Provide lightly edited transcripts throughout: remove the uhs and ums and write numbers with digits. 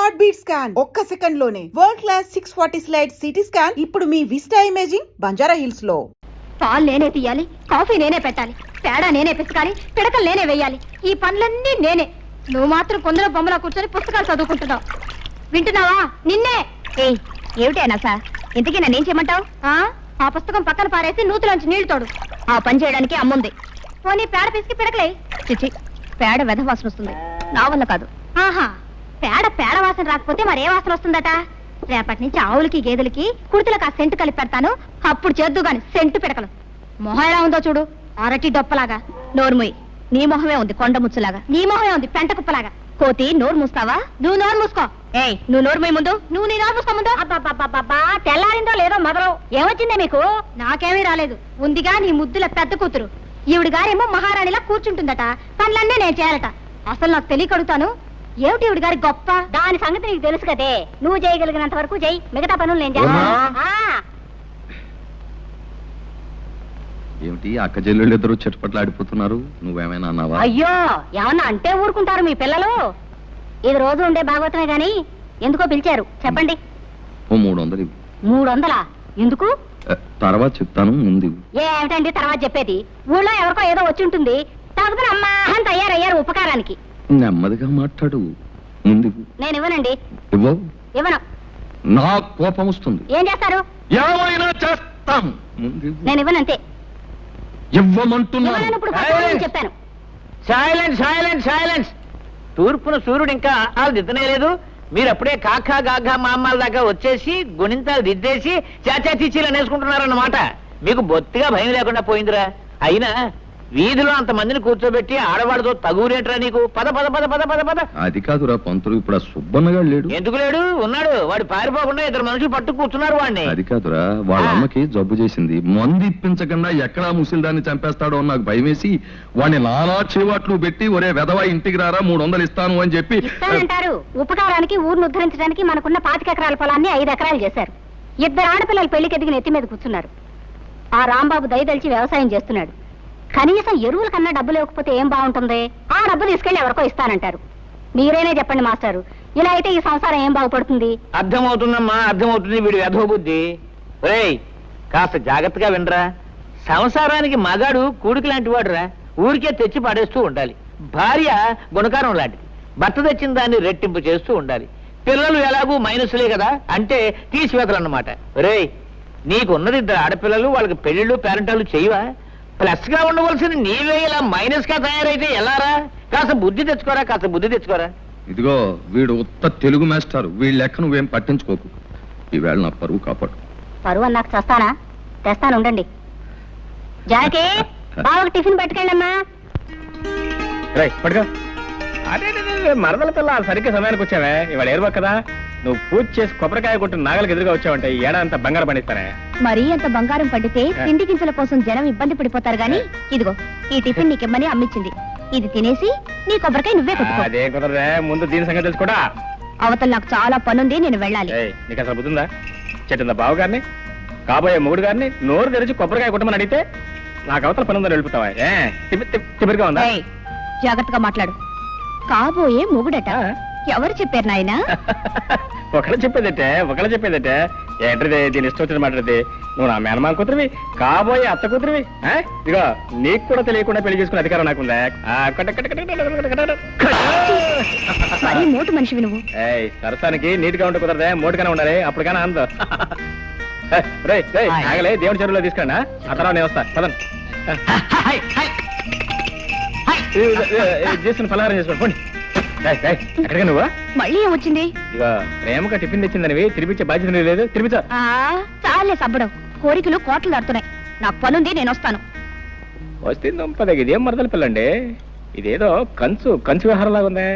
Heart beat scan ఒక్క second లోనే world class 640 slide CT scan ఇప్పుడు మీ విస్టా ఇమేజింగ్ బంజారా హిల్స్ లో. పాలు నేనే తీయాలి, కాఫీ నేనే పెట్టాలి, పేడ నేనే పిసకాలి, పిడకలు నేనే వేయాలి. ఈ పనులన్నీ నేనే. నువ్వు మాత్రం కొందరు బొమ్మలా కూర్చొని పుస్తకాలు చదువుకుంటున్నావు. వింటున్నావా? నిన్నే. ఏమిటైనా సార్, ఇంతకీ నన్నేం చేయమంటావు? ఆ పుస్తకం పక్కన పారేసి నూతులోంచి నీళ్లు తోడు. ఆ పని చేయడానికి అమ్ముంది. పోనీ పేడ పిసికి పిడకలే. చిచి, పేడ వెధ వాసన వస్తుంది, నా వల్ల కాదు. ఆహా, పేడ వాసన రాకపోతే మరే వాసన వస్తుందట? రేపటి నుంచి ఆవులకి గేదెలకి కుర్తులకు ఆ సెంటు కలిపి పెడతాను, అప్పుడు చేద్దు గాని సెంటు పిడకలు. మొహం ఎలా ఉందో చూడు, అరటి డొప్పలాగా. నోరుముయి, నీ మొహమే ఉంది కొండ ముచ్చులాగా. నీ మొహమే ఉంది పెంట కుప్పలాగా. కోతి, నోరు మూస్తావా? నువ్వు నోరు మూసుకో. ఏయ్, నువ్వు నోరుమోయి ముందు. నువ్వు నీ నోరు మూసుకో ముందు. అబ్బా, తెల్లారిందో లేదో మొదలు. ఏమొచ్చిందే మీకు? నాకేమీ రాలేదు. ఉందిగా నీ ముద్దుల పెద్ద కూతురు. ఈవిడ గారేమో మహారాణిలా కూర్చుంటుందట, పనులన్నీ నేను చేయాలట. అసలు నాకు తెలియకడుగుతాను, ఏమిటి ఈవిడ గారి గొప్ప? దాని సంగతి నీకు తెలుసు కదే. నువ్వు చేయగలిగినంత వరకు చెయ్యి, మిగతా పనులు నేను చేస్తాను. ఏమిటి అక్క చెల్లెళ్ళు ఇద్దరు చెట్టుపట్లు ఆడిపోతున్నారు? నువ్వేమైనా అన్నావా? అయ్యో, ఏమన్నా అంటే ఊరుకుంటారు మీ పిల్లలు. ఇది రోజు ఉండే భాగవతమే గాని ఎందుకో పిలిచారు చెప్పండి. ఓ 300. 300? ఎందుకు? తర్వాత చెప్తాను, ముందు. ఏమిటండి తర్వాత చెప్పేది? ఊళ్ళో ఎవరికో ఏదో వచ్చి ఉంటుంది, తాగుతున్న అమ్మా అని తయారయ్యారు ఉపకారానికి. నెమ్మదిగా మాట్లాడు, ముందు. నేను ఇవ్వనండి. ఇవ్వవు? ఇవ్వను. నా కోపం వస్తుంది. ఏం చేస్తారు? ఏమైనా చేస్తాం. నేను ఇవ్వనంతే. ఇవ్వమంటున్నాను. ఇప్పుడు చెప్పాను. సైలెన్స్. తూర్పున సూర్యుడు ఇంకా ఆలు దిద్దనే లేదు, మీరు అప్పుడే కాకా గాఘా మామాల దాకా వచ్చేసి గుణింతాలు దిద్దేసి చాచా చీచీలు అనేసుకుంటున్నారన్నమాట. మీకు బొత్తిగా భయం లేకుండా పోయిందిరా. అయినా వీధిలో అంత మందిని కూర్చోబెట్టి ఆడవాడితో తగురేట్రా నీకు? పద పద పద పద పద పద. అది కాదురా పంతులు, ఇప్పుడు ఆ సుబ్బన్నగాడు లేడు. ఎందుకు లేడు? ఉన్నాడు. వాడు పారిపోకుండా 2 మనుషులు పట్టు కూర్చున్నారు వాడిని. అది కాదురా, వాళ్ళ అమ్మకి జబ్బు చేసింది. మందు ఇప్పించకుండా ఎక్కడా ముసిల్దాన్ని చంపేస్తాడో నాకు భయం వేసి వాడిని నానా చేవాట్లు పెట్టి, ఒరే వెధవా ఇంటికి రారా 300 ఇస్తాను అని చెప్పి. ఇస్తానంటారు? ఉపకారానికి ఊరిని ఉద్ధరించడానికి మనకున్న 25 ఎకరాల పొలాన్ని 5 ఎకరాలు చేశారు. 2 ఆడపిల్లలు పెళ్లికి ఎదిగిన ఎత్తి మీద కూర్చున్నారు. ఆ రాంబాబు దయదలిచి వ్యవసాయం చేస్తున్నాడు. కనీసం ఎరువుల కన్నా డబ్బు లేకపోతే ఏం బాగుంటుంది? ఆ డబ్బు తీసుకెళ్లి ఎవరికో ఇస్తానంటారు. మీరేనే చెప్పండి మాస్టారు, ఇలా అయితే ఈ సంసారం ఏం బాగుపడుతుంది? అర్థమవుతుందమ్మా, అర్థమవుతుంది వీడి వెధవ బుద్ధి. ఒరేయ్, కాస్త జాగ్రత్తగా వినరా. సంసారానికి మగాడు కూడికి లాంటి వాడురా. ఊరికే తెచ్చి పడేస్తూ ఉండాలి. భార్య గుణకారం లాంటిది, భర్త తెచ్చిన దాన్ని రెట్టింపు చేస్తూ ఉండాలి. పిల్లలు ఎలాగూ మైనస్లే కదా, అంటే తీసివేతలన్నమాట. ఒరేయ్, నీకున్నది 2 ఆడపిల్లలు, వాళ్ళకి పెళ్లిళ్ళు పేరెంటాలు చేయవా? ప్లస్ గా ఉండవలసిన నీవే ఇలా మైనస్ గా తయారైతే ఎలారా? కాస్త బుద్ధి తెచ్చుకోరా. ఇదిగో, వీడు ఉత్త తెలుగు మాస్టారు, వీళ్ళ లెక్క నువ్వేం పట్టించుకోకు. ఈవేళ నా పరువు కాపాడు. పరువు అన్నాక చేస్తానా? తెస్తాను, ఉండండి. జానకి, బావకు టిఫిన్ పట్టుకెళ్ళమ్మా. పట్టుకో. అదే మరదల పిల్ల సరిగ్గా సమయానికి వచ్చావే. ఇవాళ ఏరువా కదా, నువ్వు పూజ చేసి కొబ్బరికాయ కొట్టు నాగలికి ఎదురుగా వచ్చావంటే ఈ ఏడాదంతా బంగారం పండిస్తానే. మరీ అంత బంగారం పండితే తిండి గింజల కోసం జనం ఇబ్బంది పడిపోతారు గాని, ఇదిగో ఈ టిఫిన్ నీకిమ్మని అమ్మిచ్చింది. ఇది తినేసి నీ కొబ్బరికాయ నువ్వే కొట్టుకో. అదే కుదరదే, ముందు దీని సంగతి తెలుసుకోడా. అవతల నాకు చాలా పనుంది, నేను వెళ్ళాలి. నీకు అసలు బుద్ధిందా? చెట్టుందా బావ గారిని, కాబోయే మొగుడు గారిని నోరు తెరిచి కొబ్బరికాయ కొట్టమని అడిగితే నాకు అవతల పని ఉందని వెళ్ళిపోతావా? తిరిగిగా ఉందా? జాగ్రత్తగా మాట్లాడు. కాబోయే మొగుడట ఎవరు చెప్పారు నాయనా? ఒకళ్ళు చెప్పేదటే ఏంటది? దీని ఇష్టం వచ్చిన మాట్లాడితే నువ్వు నా మేనమా కూతురివి, కాబోయే అత్త కూతురివి. ఇదిగో, నీకు కూడా తెలియకుండా పెళ్లి చేసుకునే అధికారం నాకుందా? మరీ మోటు మనిషివి నువ్వు. సరసానికి నీట్గా ఉంటే కుదరదే, మోటుగానే ఉండాలి, అప్పుడు కానీ అందం. ఆగలే, దేవుడి చెరువులో తీసుకురా, ఆ తర్వాత నేను వస్తా. పదం చేసుకుని పలహారం చేసుకోండి, పోండి. ఎక్కడికి నువ్వు? మళ్ళీ ఏమొచ్చింది? ఇక ప్రేమగా టిఫిన్ తెచ్చిందనివి తినిపించే బాధ్యత లేదు. తినిపించా చాలే సబ్బడం, కోరికలు కోట్లు దాడుతున్నాయి. నాకు పనుంది, నేను వస్తాను. వస్తుంది. ఇదేం మరదల పిల్లండి, ఇదేదో కంచు వ్యవహారం లాగా ఉందే.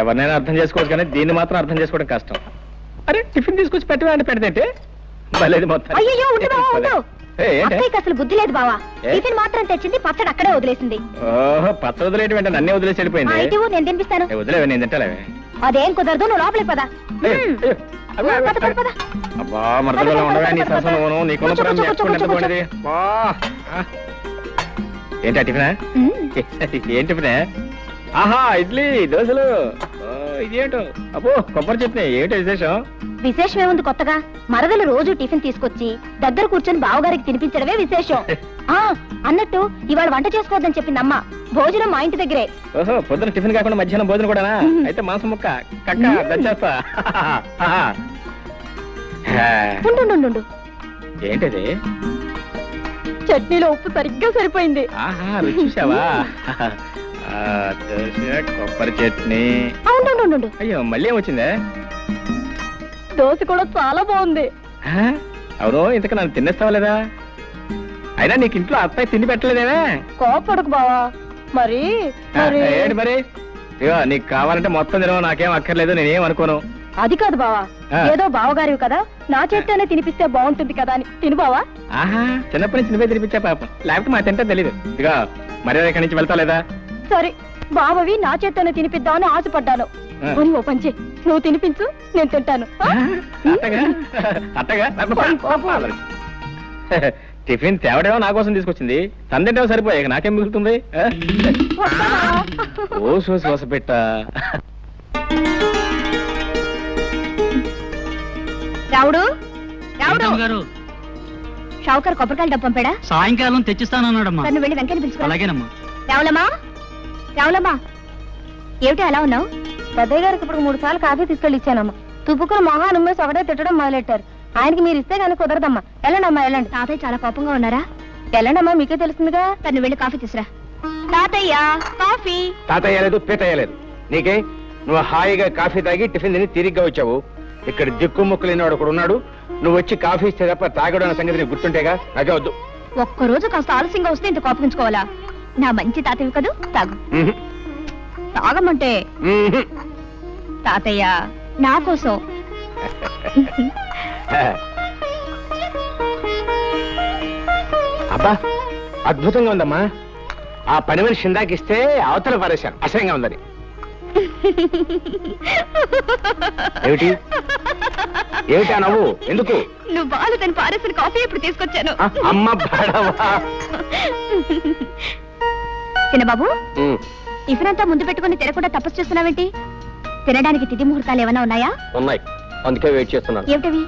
ఎవరినైనా అర్థం చేసుకోవచ్చు కానీ దీన్ని మాత్రం అర్థం చేసుకోవడం కష్టం. అరే, టిఫిన్ తీసుకొచ్చి పెట్టవేంటి? పెడితే బలేదు మొత్తం. అయ్యో, అసలు బుద్ధి లేదు బావా. టిఫిన్ మాత్రం తెచ్చింది, పచ్చడి అక్కడే వదిలేసింది. ఓహో, పచ్చడి వదిలేటి వెంట నన్నే వదిలేసి వెళ్ళిపోయింది. నేను తినిపిస్తాను. వదిలేవే, నేను తింటాలేవే. అదేం కుదరదు, నువ్వు లోపలికి పదా. అబ్బా, మరదలో ఉండవే నీ సరసను, నీకున్న ఏంటి టిఫినా? ఏం టిఫినా? ఆహా, ఇడ్లీ దోశలు. ఇదేంటో అబ్బో కొబ్బరి చట్నీ ఏంటో విశేషం? విశేషం ఏముంది కొత్తగా? మరదలు రోజు టిఫిన్ తీసుకొచ్చి దగ్గర కూర్చొని బావగారికి తినిపించడమే విశేషం. ఆ అన్నట్టు ఇవాళ వంట చేసుకోవద్దని చెప్పింది అమ్మ. భోజనం మా ఇంటి దగ్గరే. ఓహో, పొద్దున టిఫిన్ కాకుండా మధ్యాహ్నం భోజనం కూడానా? అయితే మాంసం ముక్క కక్క దచ్చేస్తా. ఉండు, ఏంటది? చట్నీలో ఉప్పు సరిగ్గా సరిపోయింది. ఆహా, రుచి చూసావా? దోశ కొబ్బరి చట్నీ. ఉండు, అయ్యో, మళ్ళీ ఏమొచ్చిందే? దోశ కూడా చాలా బాగుంది. అవును, ఇంతకు నన్ను తినేస్తావా లేదా? అయినా నీకు ఇంట్లో అత్తయ్య తిండి పెట్టలేదేమే? కోపడకు బావా. మరి ఏంటి మరి? ఇగో నీకు కావాలంటే మొత్తం తినవు, నాకేం అక్కర్లేదు, నేనేం అనుకోను. అది కాదు బావా, ఏదో బావగారివి కదా, నా చేత్తోనే తినిపిస్తే బాగుంటుంది కదా అని తిను బావా. ఆహా, చిన్నప్పటి నుంచి నువ్వే తినిపించా పాపం, లేకపోతే మా తింటే తెలీదు. ఇదిగా మర్యాద ఇక్కడి నుంచి వెళ్తా లేదా? సరే, బావవి నా చేత్తోనే తినిపిద్దామని ఆశపడ్డాను. పోనీ ఓ పంచి, నువ్వు తినిపించు, నేను తింటాను. అట్టగా టిఫిన్ తేవడేమో నా కోసం తీసుకొచ్చింది, తందింటేమో సరిపోయాక నాకేం మిగులుతుంది? ఓ సోస పెట్ట. రావుడు గారు, షావుకారు కొబ్బరికాయలు డబ్బు పంపాడా? సాయంకాలం తెచ్చిస్తానన్నాడమ్మా. నన్ను వెళ్ళి వెంకని పిలుచుకో. అలాగేనమ్మా. రావులమ్మా, ఏమిటి అలా ఉన్నావు? పెద్దయ్య గారికి ఇప్పుడు 3 సార్లు కాఫీ తీసుకెళ్ళి ఇచ్చానమ్మా. తుప్పుకుని మొహాన్ని ఉమ్మేసి ఒకటే తిట్టడం మొదలెట్టారు. ఆయనకి మీరు ఇస్తే కానీ కుదరదమ్మా. వెళ్ళండమ్మా, వెళ్ళండి. తాతయ్య చాలా కోపంగా ఉన్నారా? వెళ్ళండమ్మా, మీకే తెలుస్తుందిగా. తను వెళ్ళి కాఫీ తీసురా. తాతయ్య కాఫీ. తాతయ్య లేదు, పీతయ్య లేదు. నీకే? నువ్వు హాయిగా కాఫీ తాగి టిఫిన్ తిని తిరిగ్గా వచ్చావు. ఇక్కడ దిక్కుముక్కు లేనివాడు ఒకడు ఉన్నాడు. నువ్వు వచ్చి కాఫీ ఇస్తే తప్ప తాగడం అనే సంగతి నీకు గుర్తుంటేగా. నాకే వద్దు. ఒక్కరోజు కాస్త ఆలస్యంగా వస్తే ఇంత కోపగించుకోవాలా? నా మంచి తాతయ్య కదూ, తాగు. తాగమంటే తాతయ్య నా కోసం. అబ్బా, అద్భుతంగా ఉందమ్మా. ఆ పని మనిషి ఇందాకిస్తే అవతల పారేశాను, అసహ్యంగా ఉందని. ఏమిటి ఏమిటా నవ్వు? ఎందుకు? నువ్వు బాలు తను పారేసిన కాఫీ ఇప్పుడు తీసుకొచ్చాను. అమ్మ బాడవా. చిన్నబాబు, టిఫిన్ అంతా ముందు పెట్టుకుని తినకుండా తపస్సు చేస్తున్నావేంటి? తినడానికి తిథి ముహూర్తాలు ఏమైనా ఉన్నాయా? ఉన్నాయి, అందుకే వెయిట్ చేస్తున్నాను. ఏమిటవి?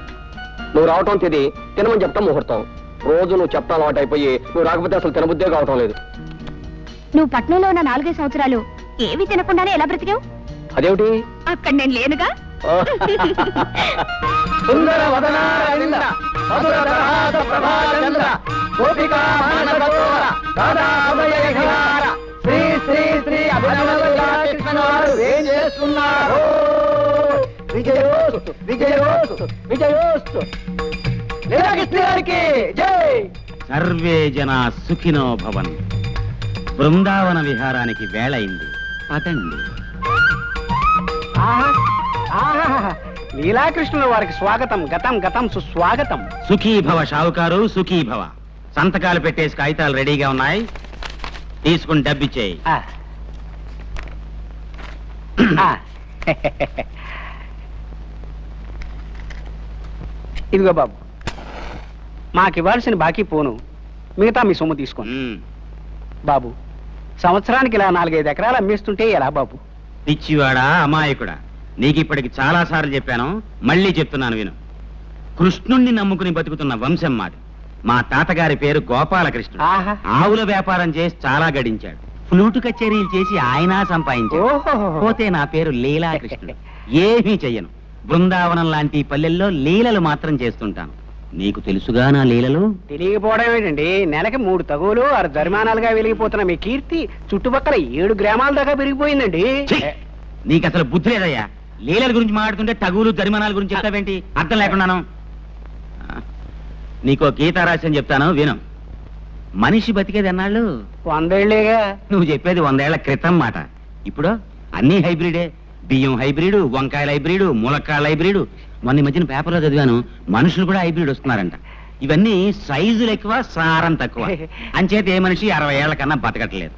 నువ్వు రావటం తిది, తినమని చెప్తాం ముహూర్తం. రోజు నువ్వు చెప్తా అలవాటు అయిపోయి నువ్వు రాకపోతే అసలు తినబుద్దే కావటం లేదు. నువ్వు పట్నంలో ఉన్న 4 సంవత్సరాలు ఏవి తినకుండానే ఎలా బ్రతికావు? అదేమిటి? అక్కడ నేను లేనుగా. సుందర వదన రవీంద్ర, మధుర దరహాస ప్రభాచంద్ర, గోపికా మానసరోవర, రాధా హృదయ విహార, శ్రీ శ్రీ శ్రీ అభినవ కృష్ణ వారు ఏం చేస్తున్నారు? విజయోస్తు విజయోస్తు విజయోస్తు. లీలాకృష్ణ గారికి జై. సర్వే జనా సుఖినో భవన్. బృందావన విహారానికి వేళయింది, పదండి. లీలాకృష్ణుల వారికి స్వాగతం, గతం గతం సుస్వాగతం. సుఖీభవ షావుకారు, సుఖీభవ. సంతకాలు పెట్టేసి కాగితాలు రెడీగా ఉన్నాయి, తీసుకుని డబ్బిచ్చేయి. ఇదిగో బాబు, మాకు ఇవ్వాల్సిన బాకీ పోను, మిగతా మీ సొమ్ము తీసుకోండి. బాబు, సంవత్సరానికి ఇలా 4-5 ఎకరాలు అమ్మేస్తుంటే ఎలా బాబు? పిచ్చివాడా, అమాయకుడా, నీకిప్పటికి చాలా సార్లు చెప్పాను, మళ్ళీ చెప్తున్నాను విను. కృష్ణుణ్ణి నమ్ముకుని బతుకుతున్న వంశం మాది. మా తాతగారి పేరు గోపాలకృష్ణుడు. ఆవుల వ్యాపారం చేసి చాలా గడించాడు. ఫ్లూటు కచేరీలు చేసి ఆయన సంపాదించాడు. పోతే నా పేరు లీలాకృష్ణుడు. ఏమీ చెయ్యను. బృందావనం లాంటి పల్లెల్లో లీలలు మాత్రం చేస్తుంటాను. నీకు తెలుసుగా నా లీలలు? తెలియకపోవడం ఏంటండి, నెలకి 3 తగులు 6 జరిమానాలుగా వెలిగిపోతున్న మీ కీర్తి చుట్టుపక్కల 7 గ్రామాల దాకా పెరిగిపోయిందండి. నీకు అసలు బుద్ధి లేదయ్యా. లీలల గురించి మాట్లాడుతుంటే తగులు జరిమానాల గురించి చెప్తావేంటి? అర్థం లేకున్నాను. నీకో గీతారాశి చెప్తాను విను. మనిషి బతికేది అన్నాళ్ళు 100 ఏళ్లేగా. నువ్వు చెప్పేది 100 ఏళ్ల క్రితం మాట. ఇప్పుడు అన్ని హైబ్రిడే. బియ్యం హైబ్రిడ్, వంకాయల హైబ్రిడ్, ములక్కాయల హైబ్రిడ్. మొన్న మధ్యన పేపర్లో చదివాను, మనుషులు కూడా హైబ్రిడ్ వస్తున్నారంట. ఇవన్నీ సైజులు ఎక్కువ, సారం తక్కువ. అంచేత ఏ మనిషి 60 ఏళ్ల కన్నా బతకట్లేదు.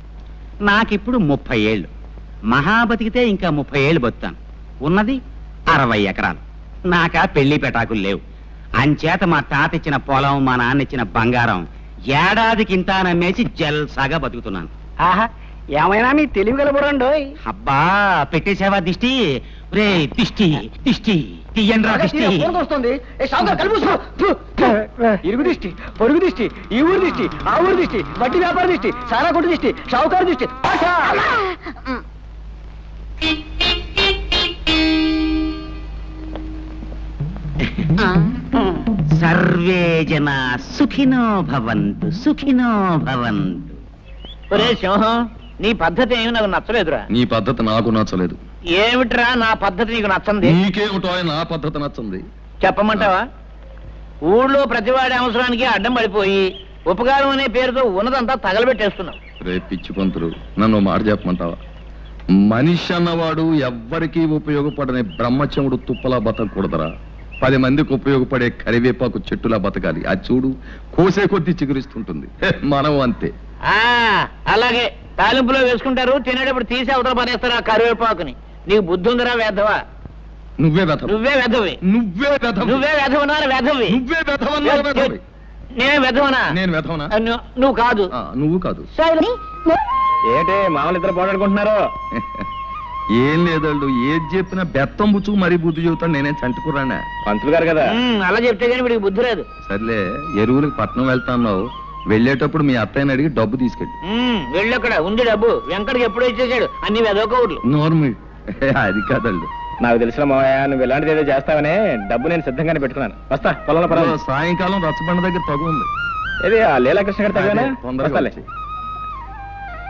నాకిప్పుడు 30 ఏళ్ళు. మహా బతికితే ఇంకా 30 ఏళ్ళు బతుకుతాను. ఉన్నది 60 ఎకరాలు. నాకా పెళ్లి పెటాకులు లేవు. అంచేత మా తాత ఇచ్చిన పొలం, మా నాన్న ఇచ్చిన బంగారం ఏడాదికి ఇంత నమ్మేసి జల్సాగా బతుకుతున్నాను. ఆహా, ఏమైనా మీ తెలివి గలబడండోయ్. అబ్బా, పెట్టేసావా దిష్టి? రే దిష్టి దిష్టి తీయండ్రా దిష్టి. వస్తుంది ఇరుగు దిష్టి, పొరుగు దిష్టి, ఈ ఊరు దిష్టి, ఆ ఊరు దిష్టి, వడ్డీ వ్యాపార దిష్టి, సారా కొట్టు దిష్టి, షావుకారు దిష్టి. సర్వే జన సుఖినో భవంతు సుఖినో భవంతు. ఒరే సింహం, నీ పద్ధతి ఏమి నాకు నచ్చలేదురా. నీ పద్ధతి నాకు నచ్చలేదు. ఏమిట్రా నా పద్ధతి నీకు నచ్చంది? నీకేమిటో నా పద్ధతి నచ్చంది. చెప్పమంటావా? ఊళ్ళో ప్రతివాడి అవసరానికి అడ్డం పడిపోయి ఉపకారం అనే పేరుతో ఉన్నదంతా తగలబెట్టేస్తున్నావు. రే పిచ్చి పంతులు, నన్ను మాట చెప్పమంటావా? మనిషి అన్నవాడు ఎవ్వరికీ ఉపయోగపడని బ్రహ్మచముడు తుప్పలా బతకూడదరా. 10 మందికి ఉపయోగపడే కరివేపాకు చెట్టులా బతకాలి. అది చూడు, కోసే కొద్దీ చిగురిస్తుంటుంది. మనం అంతే. అలాగే తాలింపులో వేసుకుంటారు, తినేటప్పుడు తీసి అవతల పడేస్తారు ఆ కరివేపాకుని. నీకు బుద్ధి ఉందిరా వేధవా? నువ్వే వెధవ. నువ్వే వెధవి. నువ్వే వెధవ. నువ్వే వెధవన్నారు వెధవి. నువ్వే వెధవన్నారు వెధవి. నేనే వెధవనా? నేను వెధవనా? నువ్వు కాదు. నువ్వు కాదు. ఏంటి మామూలు ఇద్దరు పోరాడుకుంటున్నారు? ఏం లేదండు, ఏది చెప్పినా బెత్తం బుచ్చుకు మరీ బుద్ధి చెబుతాను. నేనేం చంటుకురానా? పంతులు గారు కదా. అలా చెప్తే కానీ వీడికి బుద్ధి లేదు. సర్లే, ఎరువులకు పట్నం వెళ్తాన్నావు, వెళ్ళేటప్పుడు మీ అత్తయ్యని అడిగి డబ్బు తీసుకెళ్ళి. వెళ్ళక్కడ ఉంది డబ్బు. వెంకటకి ఎప్పుడో ఇచ్చేసాడు అన్ని వెదవకౌర్లు. నోర్మి. అది కాదండు. నాకు తెలిసిన మావయ్య నువ్వు ఇలాంటిది ఏదో చేస్తావనే డబ్బు నేను సిద్ధంగానే పెట్టుకున్నాను. వస్తా పొలంలో పర్వాలేదు. సాయంకాలం రచ్చబండ దగ్గర తగు ఉంది. ఏది ఆ లీలాకృష్ణ గారు తగ్గానా? తొందరగా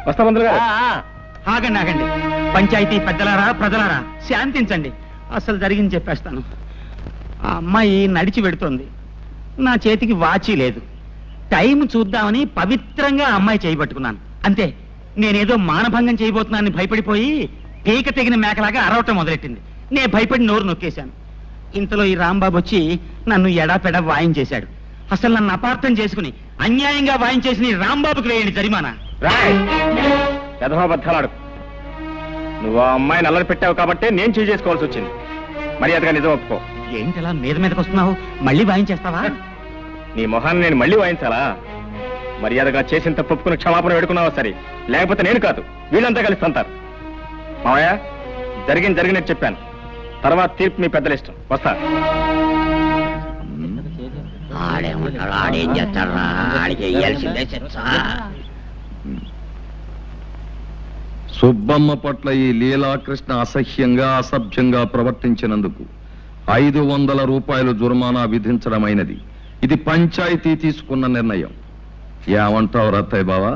వస్తా పంతులు గారు. ఆగండి ఆగండి, పంచాయతీ పెద్దలారా ప్రజలారా శాంతించండి. అసలు జరిగింది చెప్పేస్తాను. ఆ అమ్మాయి నడిచి పెడుతోంది, నా చేతికి వాచి లేదు. టైం చూద్దామని పవిత్రంగా ఆ అమ్మాయి చేయబట్టుకున్నాను. అంతే, నేనేదో మానభంగం చేయబోతున్నానని భయపడిపోయి పీక తెగిన మేకలాగా అరవటం మొదలెట్టింది. నేను భయపడి నోరు నొక్కేశాను. ఇంతలో ఈ రాంబాబు వచ్చి నన్ను ఎడాపెడా వాయించేశాడు. అసలు నన్ను అపార్థం చేసుకుని అన్యాయంగా వాయించేసిన ఈ రాంబాబుకి వేయండి జరిమానా. యథాబద్ధాలాడు. నువ్వు ఆ అమ్మాయిని అల్లరి పెట్టావు కాబట్టి నేను చేయి చేసుకోవాల్సి వచ్చింది. మర్యాదగా నిజం ఒప్పుకో. ఏంటలా మీదకి వస్తున్నావు? మళ్ళీ వాయించేస్తావా? నీ మొహాన్ని నేను మళ్ళీ వాయించాలా? మర్యాదగా చేసిన తప్పు ఒప్పుకుని క్షమాపణ పెడుకున్నావా సరే, లేకపోతే నేను కాదు వీళ్ళంతా కలిసి తంతారు. మావయ్య, జరిగినట్టు చెప్పాను. తర్వాత తీర్పు మీ పెద్దల ఇష్టం. వస్తా. ఆడేం చేస్తారా? సుబ్బమ్మ పట్ల ఈ లీలాకృష్ణ అసహ్యంగా అసభ్యంగా ప్రవర్తించినందుకు 500 రూపాయలు జుర్మానా విధించడమైనది. ఇది పంచాయతీ తీసుకున్న నిర్ణయం. ఏమంటావు రత్తయ్య బావా?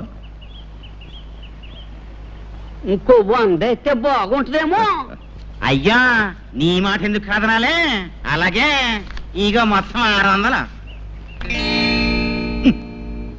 ఇంకో 100 అయితే బాగుంటుందేమో. అయ్యా, నీ మాట ఎందుకు కాదనాలే? అలాగే ఇక మొత్తం 600.